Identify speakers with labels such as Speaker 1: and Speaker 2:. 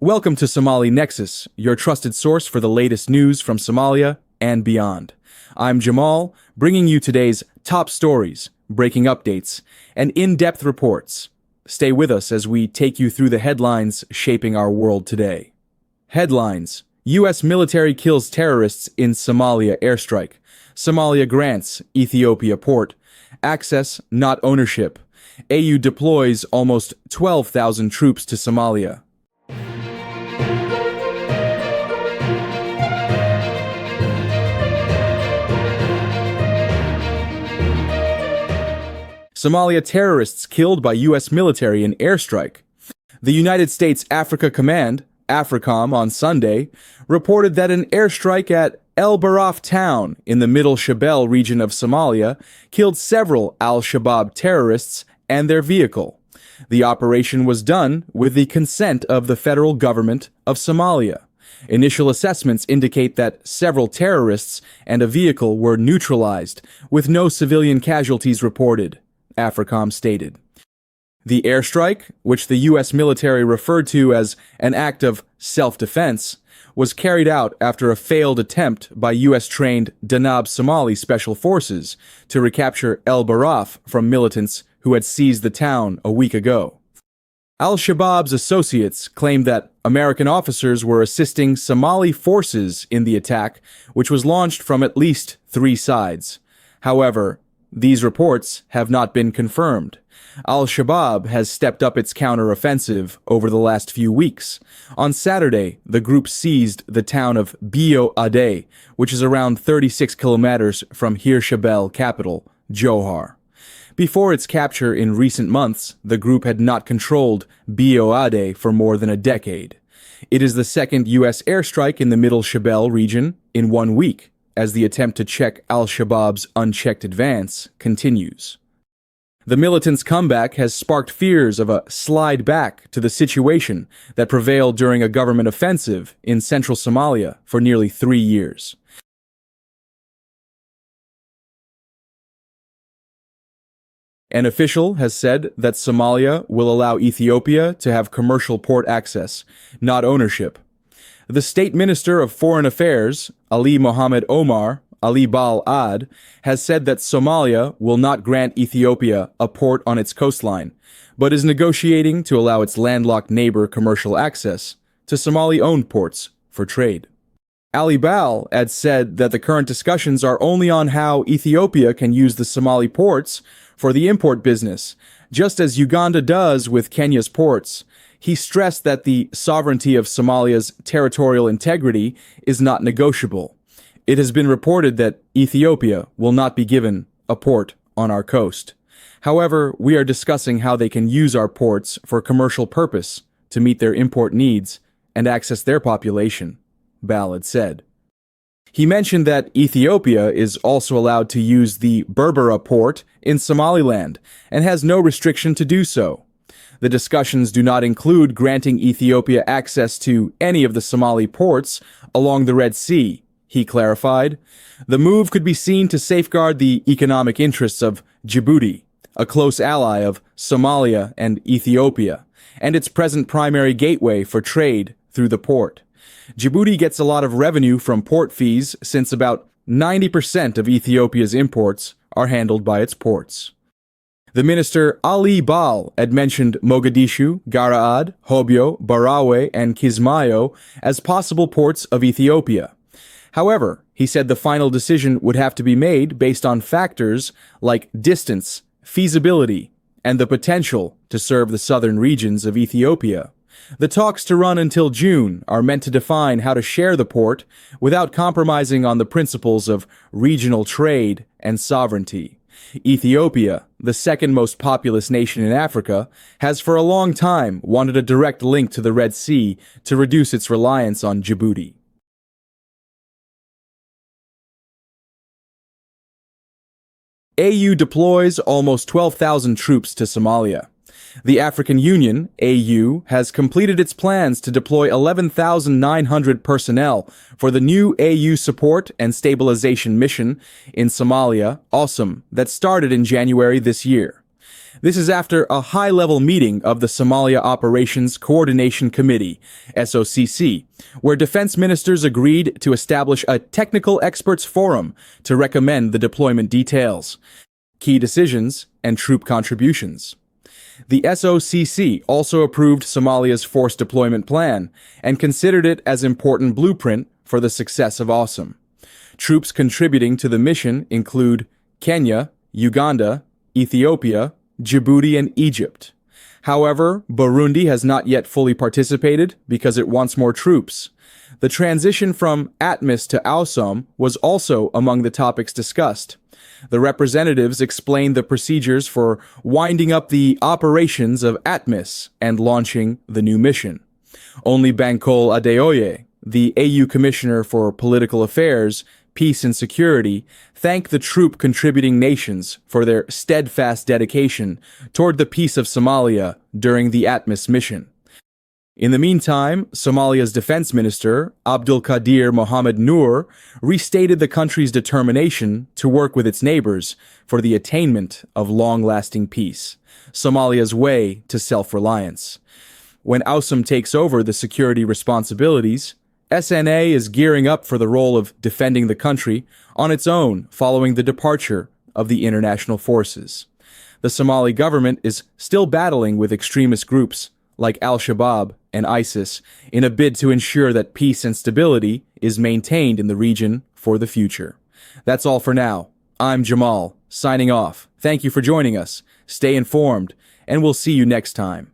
Speaker 1: Welcome to Somali Nexus, your trusted source for the latest news from Somalia and beyond. I'm Jamal, bringing you today's top stories, breaking updates, and in-depth reports. Stay with us as we take you through the headlines shaping our world today. Headlines: U.S. military kills terrorists in Somalia airstrike. Somalia grants Ethiopia port. Access, not ownership. AU deploys almost 12,000 troops to Somalia. Somalia terrorists killed by U.S. military in airstrike. The United States Africa Command, AFRICOM, on Sunday, reported that an airstrike at El Baraf town in the Middle Shabelle region of Somalia killed several al-Shabaab terrorists and their vehicle. The operation was done with the consent of the federal government of Somalia. Initial assessments indicate that several terrorists and a vehicle were neutralized, with no civilian casualties reported, AFRICOM stated. The airstrike, which the U.S. military referred to as an act of self-defense, was carried out after a failed attempt by U.S.-trained Danab Somali Special Forces to recapture El Baraf from militants who had seized the town a week ago. Al-Shabaab's associates claimed that American officers were assisting Somali forces in the attack, which was launched from at least 3 sides. However, these reports have not been confirmed. Al-Shabaab has stepped up its counter-offensive over the last few weeks. On Saturday, the group seized the town of Bio Ade, which is around 36 kilometers from Hirshabelle capital, Johar. Before its capture in recent months, the group had not controlled Bio Ade for more than a decade. It is the second U.S. airstrike in the Middle Shabelle region in 1 week, as the attempt to check al-Shabaab's unchecked advance continues. The militants' comeback has sparked fears of a slide back to the situation that prevailed during a government offensive in central Somalia for nearly 3 years. An official has said that Somalia will allow Ethiopia to have commercial port access, not ownership. The State Minister of Foreign Affairs, Ali Mohammed Omar Ali Bal Ad, has said that Somalia will not grant Ethiopia a port on its coastline, but is negotiating to allow its landlocked neighbor commercial access to Somali-owned ports for trade. Ali Bal had said that the current discussions are only on how Ethiopia can use the Somali ports for the import business, just as Uganda does with Kenya's ports. He stressed that the sovereignty of Somalia's territorial integrity is not negotiable. It has been reported that Ethiopia will not be given a port on our coast. However, we are discussing how they can use our ports for commercial purpose to meet their import needs and access their population, Bal had said. He mentioned that Ethiopia is also allowed to use the Berbera port in Somaliland and has no restriction to do so. The discussions do not include granting Ethiopia access to any of the Somali ports along the Red Sea, he clarified. The move could be seen to safeguard the economic interests of Djibouti, a close ally of Somalia and Ethiopia, and its present primary gateway for trade through the port. Djibouti gets a lot of revenue from port fees since about 90% of Ethiopia's imports are handled by its ports. The minister Ali Bal had mentioned Mogadishu, Garaad, Hobyo, Barawe, and Kismayo as possible ports of Ethiopia. However, he said the final decision would have to be made based on factors like distance, feasibility, and the potential to serve the southern regions of Ethiopia. The talks to run until June are meant to define how to share the port without compromising on the principles of regional trade and sovereignty. Ethiopia, the second most populous nation in Africa, has for a long time wanted a direct link to the Red Sea to reduce its reliance on Djibouti. AU deploys almost 12,000 troops to Somalia. The African Union, AU, has completed its plans to deploy 11,900 personnel for the new AU Support and Stabilization Mission in Somalia, AWSOM, that started in January this year. This is after a high-level meeting of the Somalia Operations Coordination Committee, SOCC, where defense ministers agreed to establish a technical experts forum to recommend the deployment details, key decisions, and troop contributions. The SOCC also approved Somalia's force deployment plan and considered it as important blueprint for the success of AWESOM. Troops contributing to the mission include Kenya, Uganda, Ethiopia, Djibouti, and Egypt. However, Burundi has not yet fully participated because it wants more troops. The transition from ATMIS to AWESOM was also among the topics discussed. The representatives explained the procedures for winding up the operations of ATMIS and launching the new mission. Only Bankole Adeoye, the AU Commissioner for Political Affairs, Peace and Security, thanked the troop-contributing nations for their steadfast dedication toward the peace of Somalia during the ATMIS mission. In the meantime, Somalia's defense minister, Abdul Qadir Mohammed Noor, restated the country's determination to work with its neighbors for the attainment of long-lasting peace, Somalia's way to self-reliance. When AWESOM takes over the security responsibilities, SNA is gearing up for the role of defending the country on its own following the departure of the international forces. The Somali government is still battling with extremist groups like Al-Shabaab and ISIS in a bid to ensure that peace and stability is maintained in the region for the future. That's all for now. I'm Jamal, signing off. Thank you for joining us. Stay informed, and we'll see you next time.